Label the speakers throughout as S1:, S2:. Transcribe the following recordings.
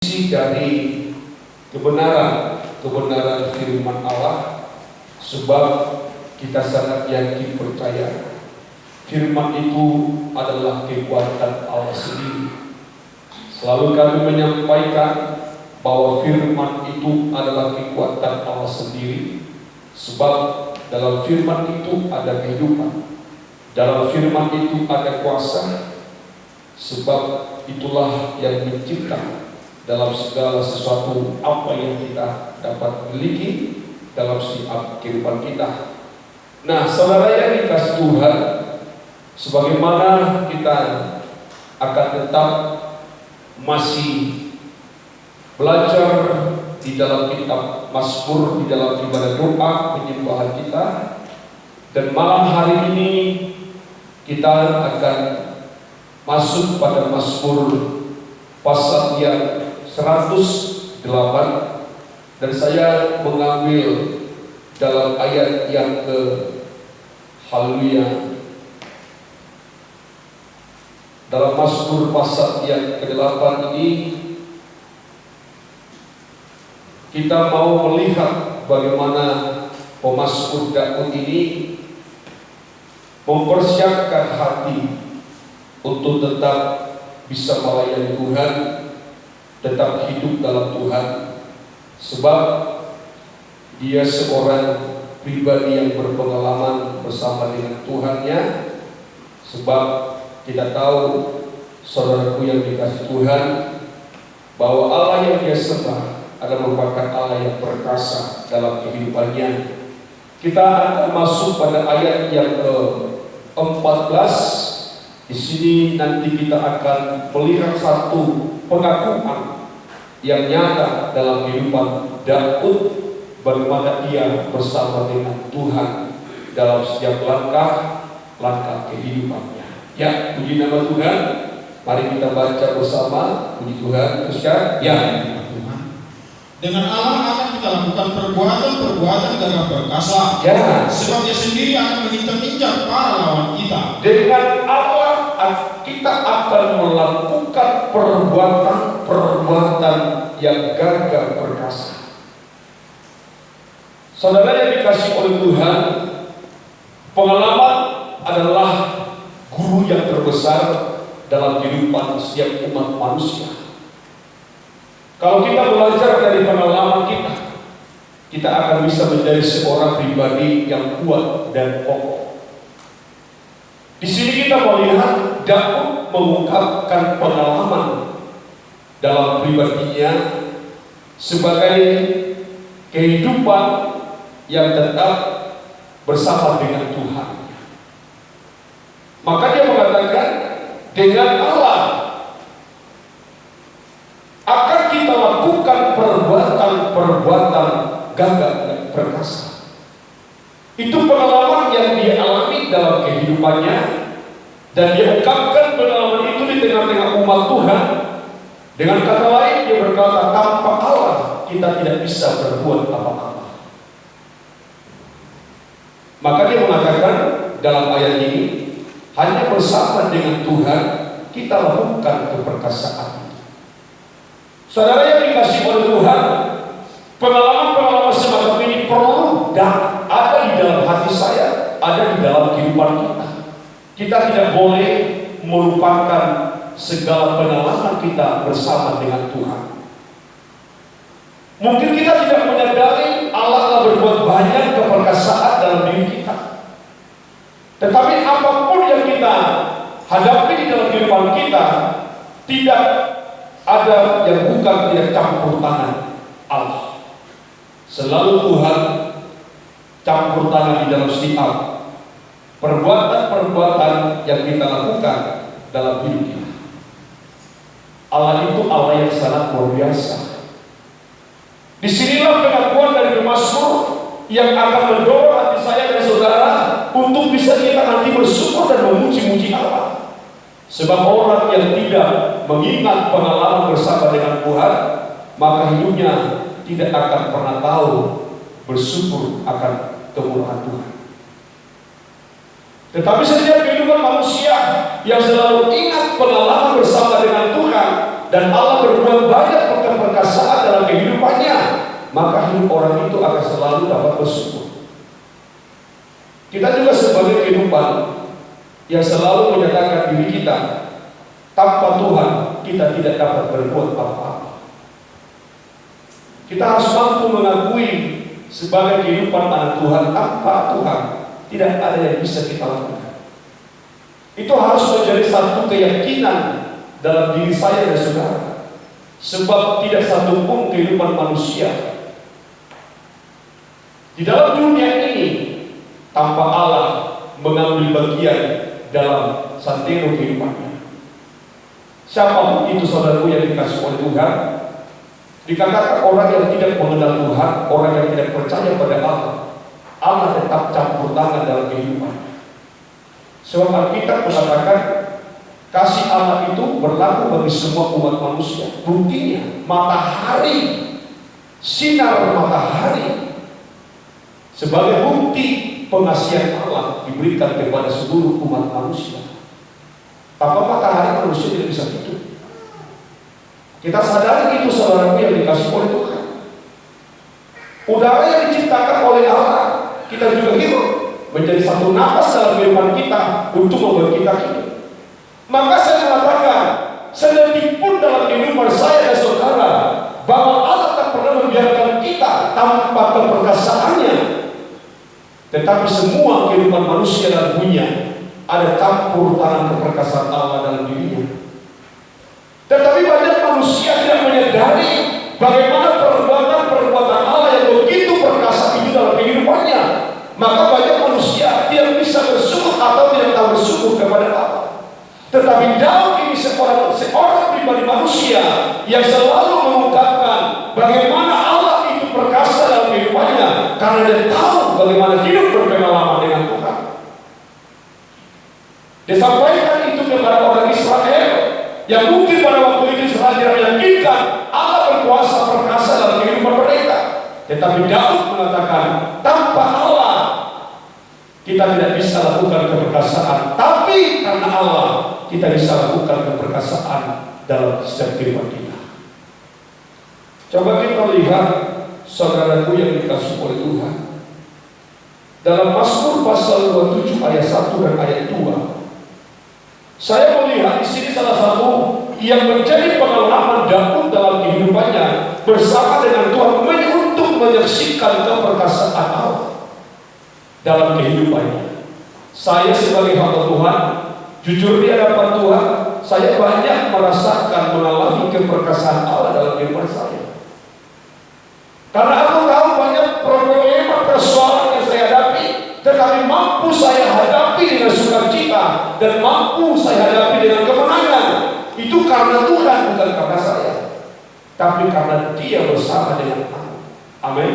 S1: Dari kebenaran firman Allah, sebab kita sangat yakin percaya firman itu adalah kekuatan Allah sendiri. Selalu kami menyampaikan bahwa firman itu adalah kekuatan Allah sendiri, sebab dalam firman itu ada kehidupan, dalam firman itu ada kuasa, sebab itulah yang mencipta dalam segala sesuatu apa yang kita dapat miliki dalam setiap kehidupan kita. Nah, saudara yang dikasih Tuhan, sebagaimana kita akan tetap masih belajar di dalam kitab Mazmur, di dalam ibadah doa penyembahan kita, dan malam hari ini kita akan masuk pada Mazmur pasal yang 108, dan saya mengambil dalam ayat yang ke haleluya, dalam Mazmur pasal yang ke-8 ini kita mau melihat bagaimana pemazmur Daud ini mempersiapkan hati untuk tetap bisa melayani Tuhan, tetap hidup dalam Tuhan, sebab dia seorang pribadi yang berpengalaman bersama dengan Tuhannya. Sebab kita tahu, saudaraku yang dikasih Tuhan, bahwa Allah yang dia sembah adalah merupakan Allah yang perkasa dalam kehidupannya. Kita akan masuk pada ayat yang ke-14. Di sini nanti kita akan melihat satu pengakuan yang nyata dalam kehidupan Daud, bagaimana dia bersama dengan Tuhan dalam setiap langkah kehidupannya. Ya, puji nama Tuhan. Mari kita baca bersama. Puji Tuhan. Teruskan. Ya.
S2: Dengan Allah akan kita lakukan perbuatan gagah perkasa.
S1: Ya.
S2: Sebab Dia sendiri akan menginjak para lawan kita.
S1: Dengan Allah kita akan melakukan perbuatan yang gagah perkasa. Saudara yang dikasih oleh Tuhan, pengalaman adalah guru yang terbesar dalam kehidupan setiap umat manusia. Kalau kita belajar dari pengalaman kita akan bisa menjadi seorang pribadi yang kuat dan kokoh. Di sini kita melihat Daud mengungkapkan pengalaman dalam pribadinya sebagai kehidupan yang tetap bersama dengan Tuhan. Maka dia mengatakan, dengan Allah akan kita lakukan perbuatan gagah dan perkasa. Itu pengalaman yang dia alami dalam kehidupannya, dan dia ungkapkan pengalaman itu di tengah-tengah umat Tuhan. Dengan kata lain, dia berkata, tanpa Allah kita tidak bisa berbuat apa-apa. Maka dia mengatakan dalam ayat ini, hanya bersama dengan Tuhan kita lakukan keperkasaan. Saudara yang dikasih oleh Tuhan, pengalaman-pengalaman semacam ini perlu dan ada di dalam hati saya, ada di dalam kehidupan kita. Kita tidak boleh melupakan segala pengalaman kita bersama dengan Tuhan. Mungkin kita tidak menyadari Allah telah berbuat banyak keperkasaan dalam diri kita. Tetapi apapun yang kita hadapi di dalam kehidupan kita, tidak ada yang bukan tidak campur tangan Allah. Selalu Tuhan campur tangan di dalam setiap perbuatan yang kita lakukan dalam hidup kita. Allah itu Allah yang sangat luar biasa. Disinilah pengakuan dari pemazmur yang akan mendorong hati saya dan saudara untuk bisa kita nanti bersyukur dan memuji-muji Allah. Sebab orang yang tidak mengingat pengalaman bersama dengan Tuhan, maka hidupnya tidak akan pernah tahu bersyukur akan kemurahan Tuhan. Tetapi setiap kehidupan manusia yang selalu ingat pengalaman bersama dengan Tuhan, dan Allah berbuat banyak selalu dapat bersyukur. Kita juga sebagai kehidupan yang selalu menyatakan diri kita, tanpa Tuhan kita tidak dapat berbuat apa-apa. Kita harus mampu mengakui sebagai kehidupan anak Tuhan, tanpa Tuhan tidak ada yang bisa kita lakukan. Itu harus menjadi satu keyakinan dalam diri saya dan saudara. Sebab tidak satu pun kehidupan manusia di dalam dunia ini tanpa Allah mengambil bagian dalam santero kehidupannya. Siapapun itu saudaraku yang dikasih oleh Tuhan, dikatakan orang yang tidak mengenal Tuhan, orang yang tidak percaya pada Allah, Allah tetap campur tangan dalam kehidupannya. Sebab Alkitab mengatakan kasih Allah itu berlaku bagi semua umat manusia. Buktinya matahari, sinar matahari sebagai bukti pengasihan Allah diberikan kepada seluruh umat manusia. Tanpa matahari manusia tidak bisa hidup. Kita sadari itu saudaraku yang dikasih oleh Tuhan. Udara yang diciptakan oleh Allah, kita juga hidup, menjadi satu napas dalam kehidupan kita untuk membuat kita hidup. Maka saya mengatakan, sedetik pun dalam kehidupan saya dan saudara, bahwa Allah tak pernah membiarkan kita tanpa keperkasaannya. Tetapi semua kehidupan manusia dan dunia ada campur tangan keperkasaan Allah dalam dirinya. Tetapi banyak manusia tidak menyadari bagaimana perbuatan Allah yang begitu perkasa itu dalam kehidupannya. Maka banyak manusia tidak bisa bersyukur atau tidak tahu bersyukur kepada Allah. Tetapi dalam ini seorang pribadi manusia yang selalu mengungkapkan bagaimana Allah itu perkasa dalam kehidupannya, karena dia tahu bagaimana hidup berpengalaman dengan Tuhan. Dia sampaikan itu kepada orang Israel yang mungkin pada waktu itu Israel tidak meyakinkan Allah berkuasa perkasa dalam kehidupan mereka. Tetapi Daud mengatakan, tanpa Allah kita tidak bisa lakukan keperkasaan, tapi karena Allah kita bisa lakukan keperkasaan dalam setiap kehidupan kita. Coba kita lihat saudaraku yang dikasih oleh Tuhan, dalam Mazmur pasal 27 ayat 1 dan ayat 2. Saya melihat di sini salah satu yang menjadi pengalaman Daud dalam kehidupannya bersama dengan Tuhan untuk menyaksikan keperkasaan Allah dalam kehidupannya. Saya sebagai hamba Tuhan, jujur di hadapan Tuhan, saya banyak merasakan mengalami keperkasaan Allah dalam kehidupan saya. Karena aku tahu banyak problema persoalan yang saya hadapi, tetapi mampu saya hadapi dengan sukacita dan mampu saya hadapi dengan kemenangan. Itu karena Tuhan, bukan karena saya, tapi karena Dia bersama dengan aku. Amin.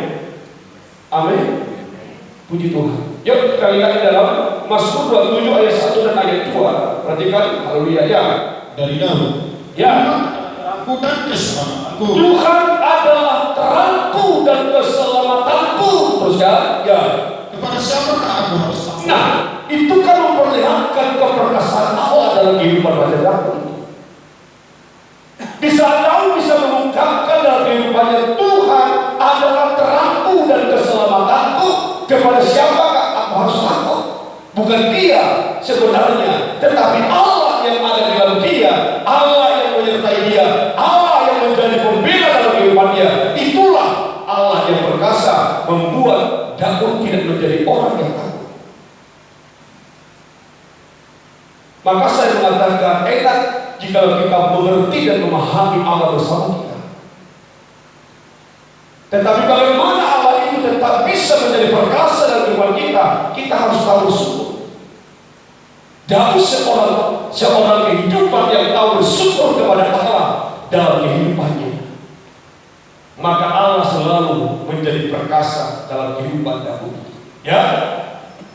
S1: Amin. Puji Tuhan. Yuk kita lihat di dalam Mazmur 27 ayat 1 dan ayat 2. Perhatikan, haleluya ya.
S2: Dari Daud.
S1: Ya.
S2: Aku dan keselamatanku.
S1: Tuhan adalah terangku dan keselamatanku. Terus ya.
S2: Kepada siapakah aku harus takut?
S1: Nah, itu kan memperlihatkan keperkasaan Allah dalam kehidupan Raja Daud. Di saat Daud bisa mengungkapkan dalam kehidupannya, Tuhan adalah terangku dan keselamatanku. Kepada siapakah aku harus takut? Bukan dia sebenarnya, tetapi Allah yang ada di dalam dia, Allah yang menyertai dia, Allah yang menjadi pembela dalam kehidupan dia. Itulah Allah yang perkasa membuat Daud tidak menjadi orang yang takut. Maka saya mengatakan enak jika kita mengerti dan memahami Allah bersama kita. Tetapi bagaimana Allah itu tetap bisa menjadi perkasa dalam kehidupan kita? Kita harus tahu bersyukur. Daud seorang kehidupan yang tahu bersyukur kepada Allah dalam kehidupannya. Maka Allah selalu menjadi perkasa dalam kehidupan Daud. Ya,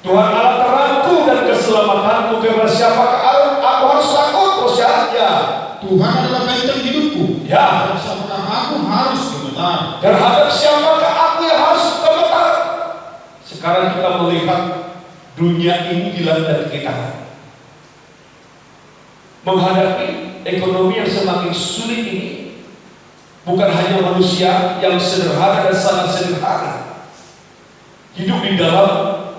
S1: Tuhan Allah terangku dan keselamatanku. Kepada siapakah aku harus takut? Ya,
S2: Tuhan adalah benteng hidupku.
S1: Ya,
S2: Terhadap siapakah aku harus gemetar?
S1: terhadap siapakah aku yang harus gemetar? Sekarang kita melihat dunia ini dilanda kekitaran. Menghadapi ekonomi yang semakin sulit ini, bukan hanya manusia yang sederhana dan sangat sederhana, hidup di dalam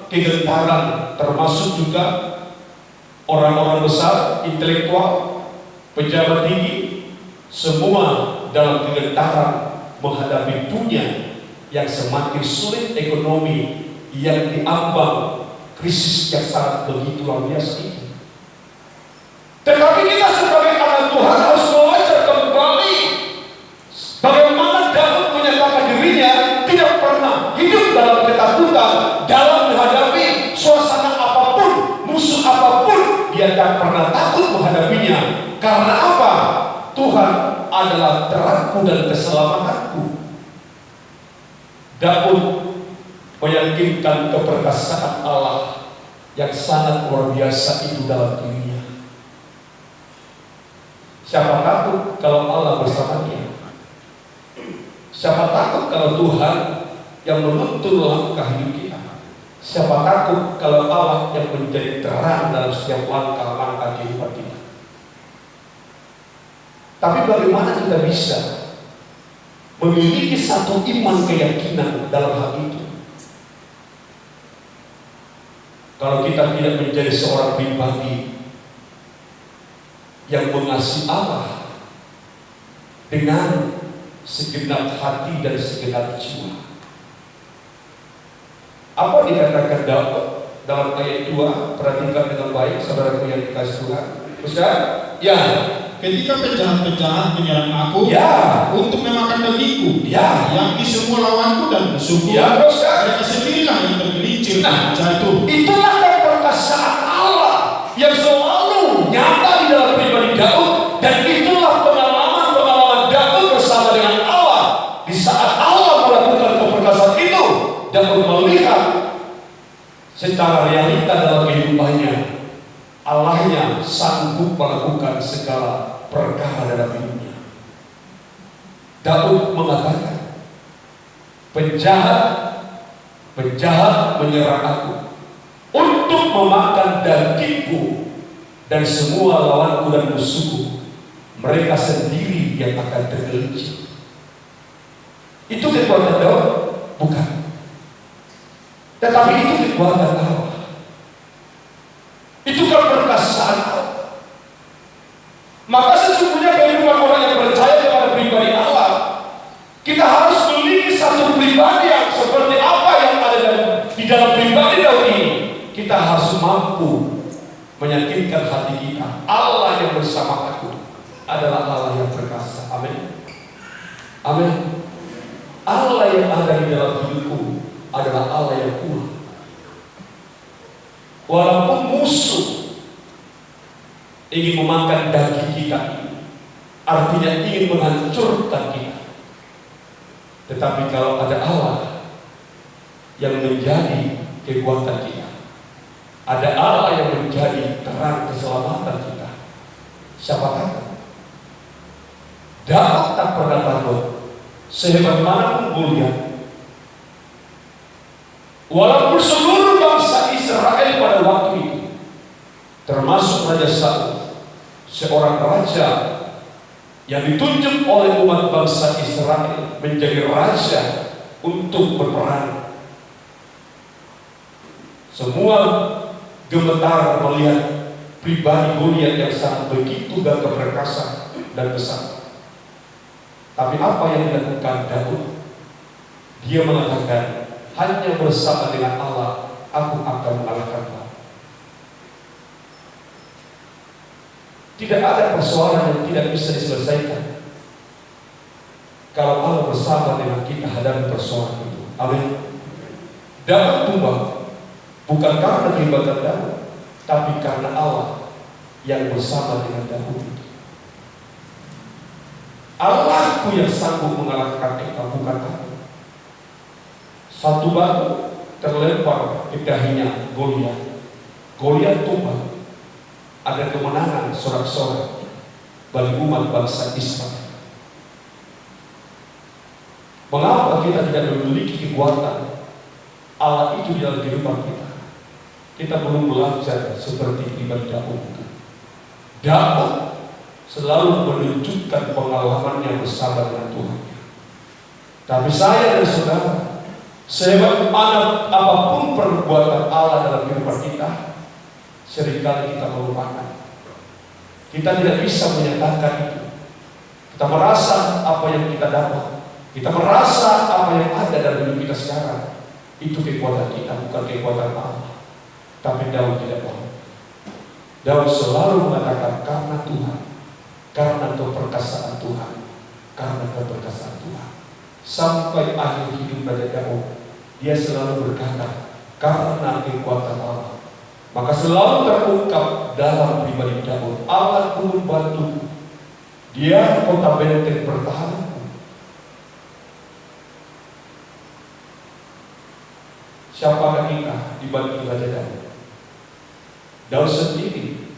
S1: kegentaran, termasuk juga orang-orang besar, intelektual, pejabat tinggi, semua dalam kegentaran menghadapi dunia yang semakin sulit, ekonomi yang diambang krisis yang sangat begitu luar biasa itu. Tetapi kita sebagai anak Tuhan harus belajar kembali bagaimana Daud menyatakan dirinya tidak pernah hidup dalam ketakutan, dalam menghadapi suasana apapun, musuh apapun, dia tidak pernah takut menghadapinya. Karena apa? Tuhan adalah terangku dan keselamatanku. Daud meyakinkan keperkasaan Allah yang sangat luar biasa itu dalam dirinya. Siapa takut kalau Allah bersama dia? Siapa takut kalau Tuhan yang menuntun langkah hidup kita? Siapa takut kalau Allah yang menjadi terang dalam setiap langkah-langkah kehidupan kita? Tapi bagaimana kita bisa memiliki satu iman keyakinan dalam hal itu? Kalau kita tidak menjadi seorang pribadi yang mengasihi Allah dengan segenap hati dan segenap jiwa. Apa dikatakan Daud dalam ayat 2? Perhatikan dengan baik, saudaraku yang dikasihi Tuhan. Ustaz? Ya.
S2: Ketika penjahat-penjahat menyerang aku,
S1: ya,
S2: untuk memakan dagingku,
S1: ya,
S2: yakni semua lawanku dan musuhku,
S1: ya,
S2: mereka sendirilah yang tergelincir jatuh.
S1: Itulah perkasaan Allah yang selalu nyata di dalam pribadi Daud, dan itulah pengalaman-pengalaman Daud bersama dengan Allah. Di saat Allah melakukan keperkasaan itu, Daud melihat secara realita dalam kehidupannya, Allahnya sanggup melakukan segala perkara dalam hidupnya. Daud mengatakan, penjahat menyerang aku untuk memakan dagingku, dan semua lawanku dan musuhku, mereka sendiri yang akan tergelincir. Itu kekuatan Daud? Bukan. Tetapi itu kekuatan Allah. Itu kan perkasaan Allah. Maka sesungguhnya kehidupan orang yang percaya kepada pribadi Allah, kita harus memiliki satu pribadi yang seperti apa yang ada di dalam pribadi Daud ini. Kita harus mampu meyakinkan hati kita, Allah yang bersama aku adalah Allah yang perkasa. Amin. Amin. Allah yang ada di dalam hidupku adalah Allah yang kuat. Walaupun musuh ingin memakan daging kita, artinya ingin menghancurkan kita, tetapi kalau ada Allah yang menjadi kekuatan kita, ada Allah yang menjadi terang keselamatan kita, siapa takut? Daud tak pernah takut, sehebat manapun Goliat. Walaupun seluruh bangsa Israel pada waktu itu, termasuk Raja Saul, seorang raja yang ditunjuk oleh umat bangsa Israel menjadi raja untuk berperang, semua gemetar melihat pribadi Goliat yang sangat begitu gagah perkasa dan besar. Tapi apa yang dilakukan Daud? Dia mengatakan, hanya bersama dengan Allah aku akan mengalahkanmu. Tidak ada persoalan yang tidak bisa diselesaikan kalau Allah bersama dengan kita hadapi persoalan itu. Amin. Daud tumbang bukan karena kehebatan Daud, tapi karena Allah yang bersama dengan Daud. Allahku yang sanggup mengalahkan kita, bukan kamu. Satu batu terlempar ke dahinya Goliat. Goliat tumbang. Ada kemenangan sorak-sorak bagi umat bangsa Israel. Mengapa kita tidak memiliki kekuatan Allah itu di dalam kehidupan kita? Kita belum belajar seperti pribadi Daud. Daud selalu menunjukkan pengalamannya bersama dengan Tuhan. Tapi saya dan saudara Sehebat mana apapun perbuatan Allah dalam kehidupan kita, seringkali kita melupakan. Kita tidak bisa menyatakan itu. Kita merasa apa yang kita dapat, kita merasa apa yang ada dalam hidup kita sekarang, itu kekuatan kita, bukan kekuatan Allah. Tapi Daud tidak mau. Daud selalu mengatakan karena Tuhan, karena keperkasaan Tuhan, karena keperkasaan Tuhan. Sampai akhir hidup Raja Daud, dia selalu berkata karena kekuatan Allah. Maka selalu terungkap dalam pribadi Daud, Allah turun bantu. Dia kota benteng pertahananku. Siapakah kita dibanding Raja Daud? Daud sendiri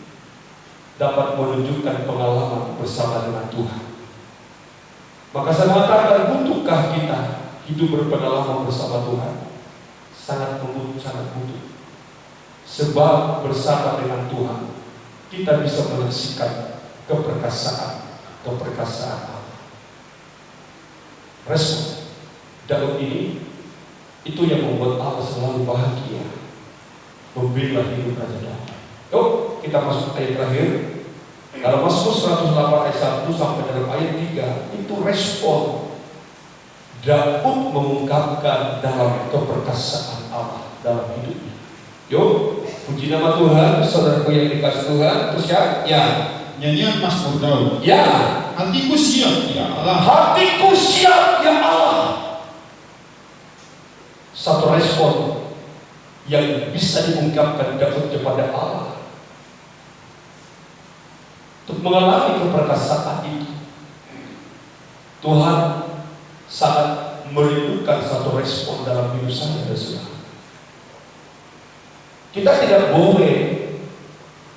S1: dapat menunjukkan pengalaman bersama dengan Tuhan. Maka saya mengatakan, butuhkah kita hidup berpengalaman bersama Tuhan? Sangat butuh, sangat butuh. Sebab bersama dengan Tuhan kita bisa menyaksikan keperkasaan Allah. Respon Daud ini itu yang membuat Allah selalu bahagia membela hidup Raja Daud. Yuk kita masuk ayat terakhir. Dalam Mazmur 108 ayat 1 sampai dalam ayat 3, itu respon Daud mengungkapkan dalam keperkasaan Allah dalam hidupnya. Yuk, puji nama Tuhan, saudaraku yang dikasih Tuhan. Terus ya,
S2: Nyanyian Mazmur Daud.
S1: ya,
S2: Hatiku siap ya Allah.
S1: hatiku siap ya Allah. Satu respon yang bisa diungkapkan Daud kepada Allah untuk mengalami keperkasaan itu. Tuhan sangat merindukan satu respon dalam hidup saya dan saudara. Kita tidak boleh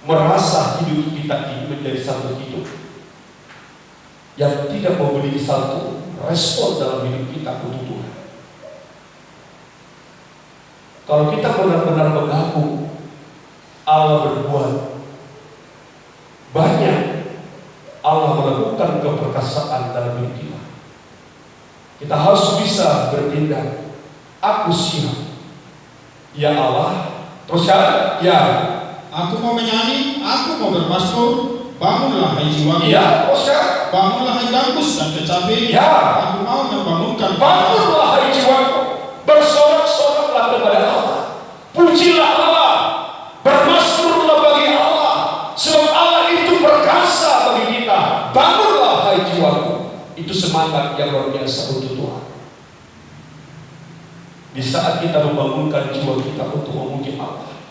S1: merasa hidup kita ini menjadi satu hidup yang tidak memiliki satu respon dalam hidup kita untuk Tuhan. Kalau kita benar-benar mengaku Allah berbuat banyak, Allah melakukan keperkasaan dalam hidup kita, kita harus bisa bertindak. Aku siap ya Allah. Terus ya,
S2: Aku mau menyanyi, aku mau bermasmur. Bangunlah hai jiwaku.
S1: ya, terus ya,
S2: Bangunlah hai gambus dan kecapi.
S1: ya,
S2: Aku mau membangunkan.
S1: bangunlah hai jiwaku, bersorak-soraklah kepada Allah, pujilah Allah, bermasmurlah bagi Allah, sebab Allah itu perkasa bagi kita. Bangunlah hai jiwaku. Itu semangat yang luar biasa untuk Tuhan. Di saat kita membangunkan jiwa kita untuk memuji Allah,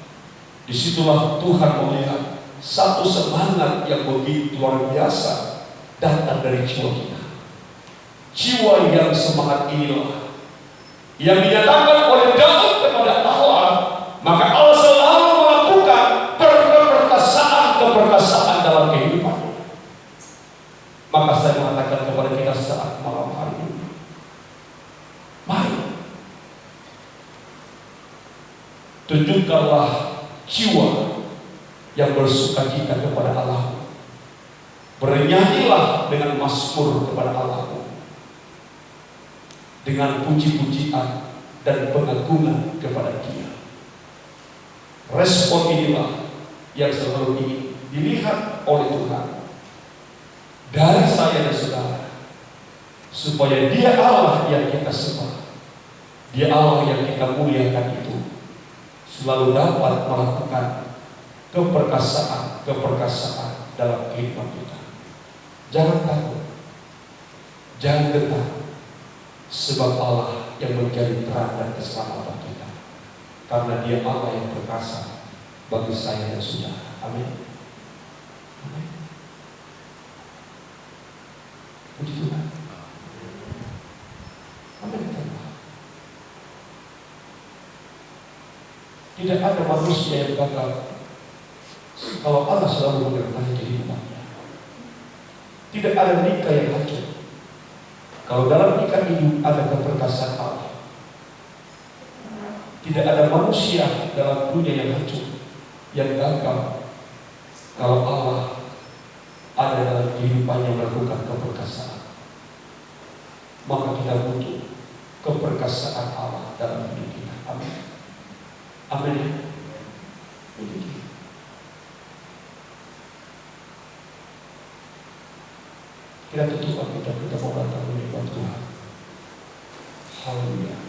S1: disitulah Tuhan melihat satu semangat yang begitu luar biasa datang dari jiwa kita. Jiwa yang semangat inilah yang dinyatakan oleh Daud kepada Allah. Maka Allah selalu melakukan keperkasaan dalam kehidupannya. Maka saya mengatakan kepada kita saat malam hari ini, mari tunjukkanlah jiwa yang bersukacita kepada Allah. Bernyanyilah dengan mazmur kepada Allah, dengan puji-pujian dan pengagungan kepada Dia. Respon inilah yang selalu ingin dilihat oleh Tuhan dari saya dan saudara, supaya Dia Allah yang kita sembah, Dia Allah yang kita muliakan itu selalu dapat melakukan keperkasaan dalam kehidupan kita. Jangan takut, jangan gentar, sebab Allah yang menjadi terang dan keselamatan kita, karena Dia Allah yang perkasa bagi saya dan saudara. Amin. Amin. Puji Tuhan. Amin. Tidak ada manusia yang gagal kalau Allah selalu menyertai kehidupannya. Tidak ada nikah yang hancur kalau dalam nikah itu ada keperkasaan Allah. Tidak ada manusia dalam dunia yang hancur, yang gagal kalau Allah ada dalam kehidupannya melakukan keperkasaan. Maka kita butuh keperkasaan Allah dalam hidup kita. Amin. Amin. Begitu. Kita tutup kita mau datang menyembah Tuhan. Haleluya.